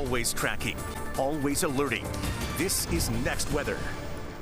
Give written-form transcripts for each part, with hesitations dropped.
Always tracking, always alerting. This is Next Weather.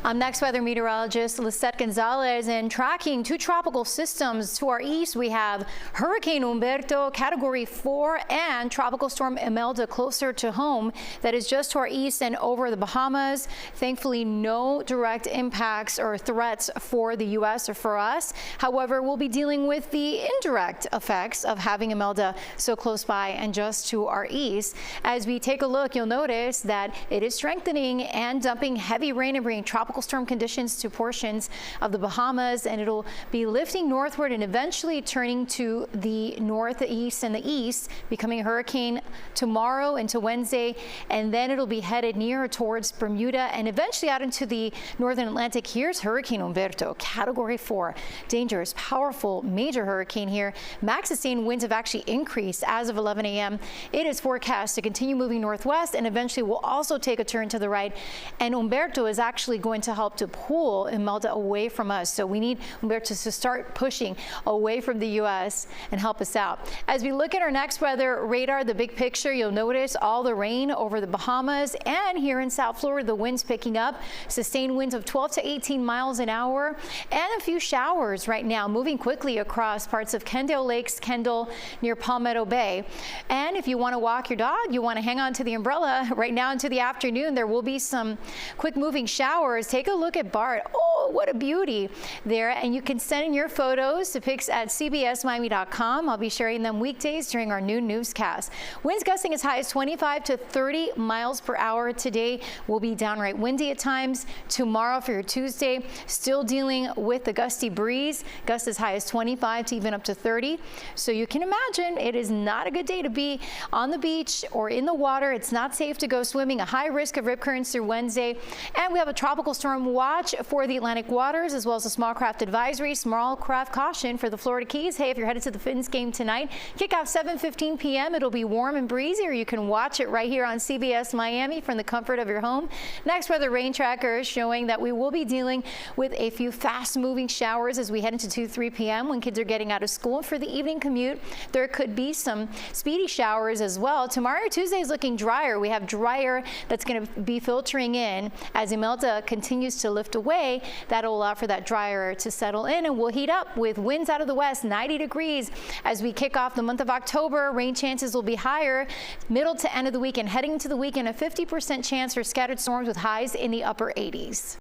I'm Next Weather meteorologist Lisette Gonzalez, and tracking two tropical systems to our east, we have Hurricane Humberto, Category 4, and Tropical Storm Imelda closer to home. That is just to our east and over the Bahamas. Thankfully, no direct impacts or threats for the U.S. or for us. However, we'll be dealing with the indirect effects of having Imelda so close by and just to our east. As we take a look, you'll notice that it is strengthening and dumping heavy rain and bringing tropical storm conditions to portions of the Bahamas, and it'll be lifting northward and eventually turning to the northeast and the east, becoming a hurricane tomorrow into Wednesday, and then it'll be headed nearer towards Bermuda and eventually out into the northern Atlantic. Here's Hurricane Humberto, Category 4, dangerous, powerful, major hurricane here. Max sustained winds have actually increased as of 11 a.m. It is forecast to continue moving northwest and eventually will also take a turn to the right, and Humberto is actually going to help to pull Imelda away from us. So we need Humberto to start pushing away from the U.S. and help us out. As we look at our next weather radar, the big picture, you'll notice all the rain over the Bahamas and here in South Florida, the winds picking up, sustained winds of 12 to 18 miles an hour, and a few showers right now moving quickly across parts of Kendall Lakes, Kendall near Palmetto Bay. And if you want to walk your dog, you want to hang on to the umbrella right now into the afternoon, there will be some quick moving showers. Take a look at Bart. Oh, what a beauty there. And you can send in your photos to pics at cbsmiami.com. I'll be sharing them weekdays during our noon newscast. Winds gusting as high as 25 to 30 miles per hour today. Will be downright windy at times. Tomorrow for your Tuesday, still dealing with the gusty breeze. Gusts as high as 25 to even up to 30. So you can imagine it is not a good day to be on the beach or in the water. It's not safe to go swimming. A high risk of rip currents through Wednesday. And we have a tropical storm watch for the Atlantic waters, as well as a small craft advisory, small craft caution for the Florida Keys. Hey, if you're headed to the Finns game tonight, kickoff 7:15 p.m. It'll be warm and breezy, or you can watch it right here on CBS Miami from the comfort of your home. Next weather rain tracker is showing that we will be dealing with a few fast moving showers as we head into 2-3 p.m. when kids are getting out of school. For the evening commute, there could be some speedy showers as well. Tomorrow, Tuesday is looking drier. We have drier that's going to be filtering in as Imelda continues to lift away. That'll allow for that drier to settle in, and we'll heat up with winds out of the west, 90 degrees as we kick off the month of October. Rain chances will be higher middle to end of the weekend. Heading into the weekend, a 50% chance for scattered storms with highs in the upper 80s.